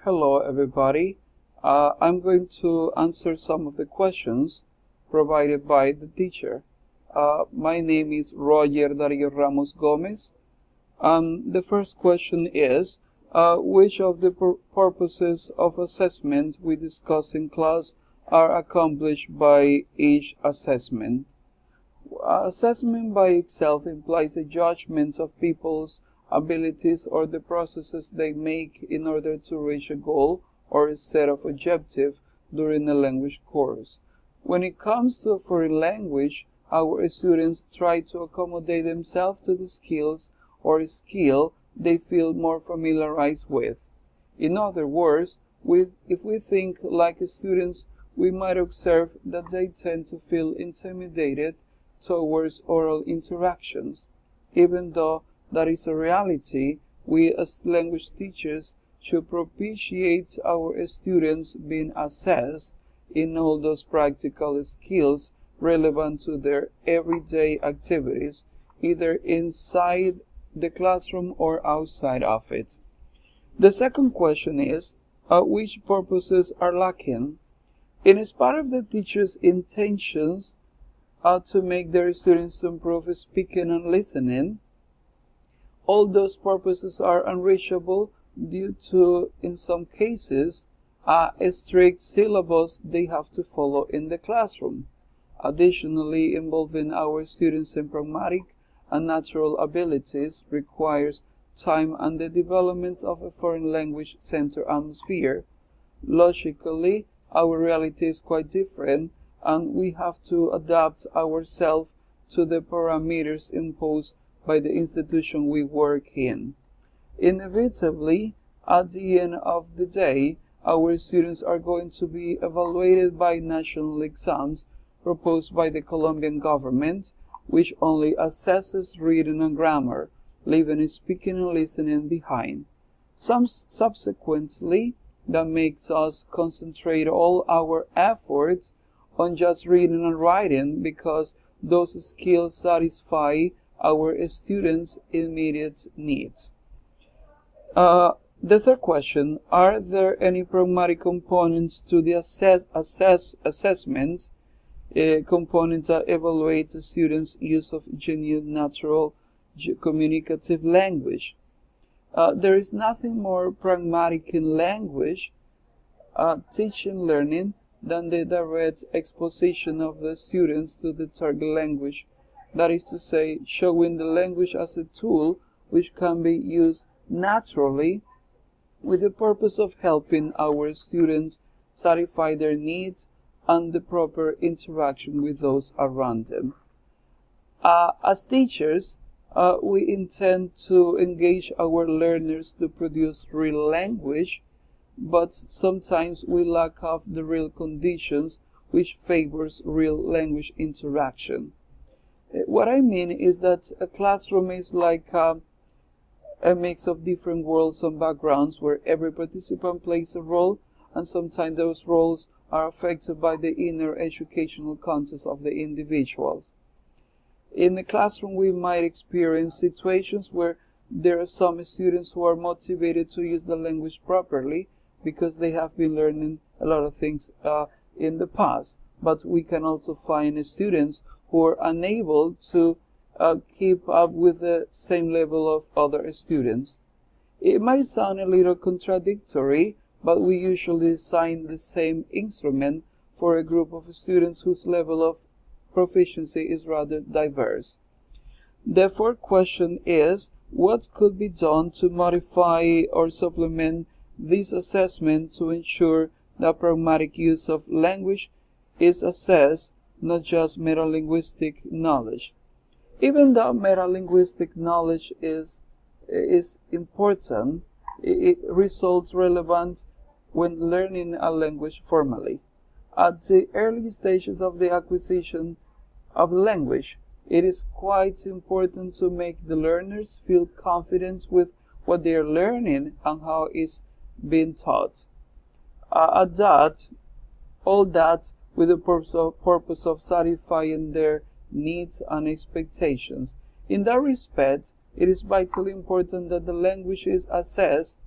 Hello everybody. I'm going to answer some of the questions provided by the teacher. My name is Roger Dario Ramos Gomez. The first question is, which of the purposes of assessment we discuss in class are accomplished by each assessment? Assessment by itself implies a judgment of people's abilities or the processes they make in order to reach a goal or a set of objectives during a language course. When it comes to a foreign language, our students try to accommodate themselves to the skills or skill they feel more familiarized with. In other words, if we think like students, we might observe that they tend to feel intimidated towards oral interactions. Even though that is a reality, we as language teachers should propitiate our students being assessed in all those practical skills relevant to their everyday activities, either inside the classroom or outside of it. The second question is, which purposes are lacking? It is part of the teacher's intentions to make their students improve speaking and listening. All those purposes are unreachable due to, in some cases, a strict syllabus they have to follow in the classroom. Additionally, involving our students in pragmatic and natural abilities requires time and the development of a foreign language center atmosphere. Logically, our reality is quite different, and we have to adapt ourselves to the parameters imposed by the institution we work in. Inevitably, at the end of the day, our students are going to be evaluated by national exams proposed by the Colombian government, which only assesses reading and grammar, leaving speaking and listening behind. Subsequently, that makes us concentrate all our efforts on just reading and writing because those skills satisfy our students' immediate needs. The third question, are there any pragmatic components to the assessment components that evaluate the students' use of genuine natural communicative language? There is nothing more pragmatic in language teaching learning than the direct exposition of the students to the target language. That is to say, showing the language as a tool which can be used naturally with the purpose of helping our students satisfy their needs and the proper interaction with those around them. As teachers, we intend to engage our learners to produce real language, but sometimes we lack of the real conditions which favors real language interaction. What I mean is that a classroom is like a mix of different worlds and backgrounds where every participant plays a role, and sometimes those roles are affected by the inner educational context of the individuals. In the classroom, we might experience situations where there are some students who are motivated to use the language properly because they have been learning a lot of things in the past. But we can also find students who are unable to keep up with the same level of other students. It might sound a little contradictory, but we usually design the same instrument for a group of students whose level of proficiency is rather diverse. The fourth question is, what could be done to modify or supplement this assessment to ensure that pragmatic use of language is assessed, not just metalinguistic knowledge? Even though metalinguistic knowledge is important, it results relevant when learning a language formally. At the early stages of the acquisition of the language, it is quite important to make the learners feel confident with what they are learning and how it's being taught. All that with the purpose of satisfying their needs and expectations. In that respect, it is vitally important that the language is assessed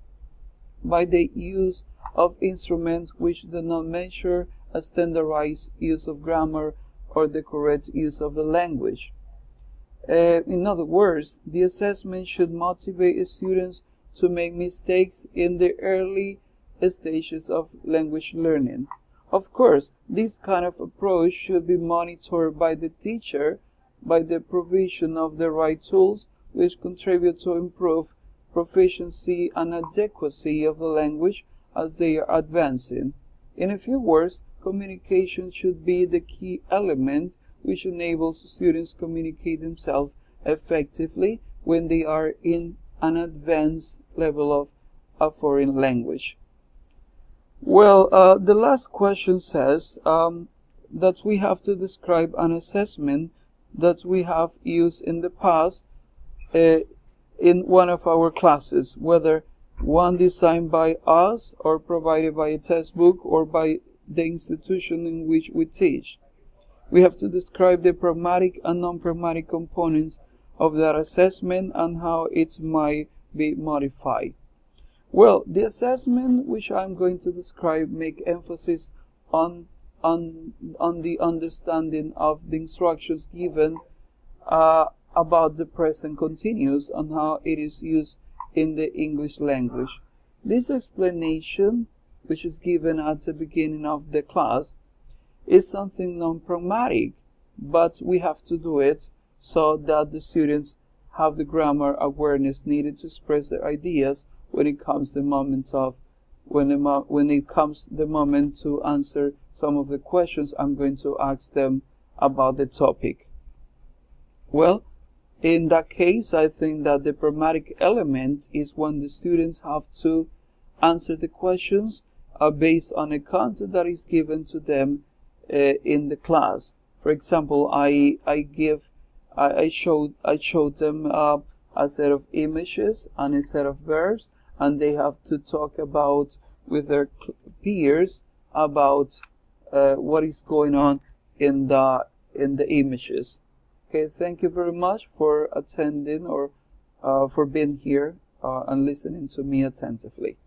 by the use of instruments which do not measure a standardized use of grammar or the correct use of the language. In other words, the assessment should motivate students to make mistakes in the early stages of language learning. Of course, this kind of approach should be monitored by the teacher by the provision of the right tools which contribute to improve proficiency and adequacy of the language as they are advancing. In a few words, communication should be the key element which enables students to communicate themselves effectively when they are in an advanced level of a foreign language. Well, the last question says that we have to describe an assessment that we have used in the past in one of our classes, whether one designed by us or provided by a textbook or by the institution in which we teach. We have to describe the pragmatic and non-pragmatic components of that assessment and how it might be modified. Well, the assessment which I'm going to describe make emphasis on the understanding of the instructions given about the present continuous and how it is used in the English language. This explanation, which is given at the beginning of the class, is something non-pragmatic, but we have to do it so that the students have the grammar awareness needed to express their ideas when it comes the moment to answer some of the questions I'm going to ask them about the topic. Well, in that case, I think that the pragmatic element is when the students have to answer the questions based on a content that is given to them in the class. For example, I showed them a set of images and a set of verbs, and they have to talk about with their peers about what is going on in the images. Okay, thank you very much for attending or for being here and listening to me attentively.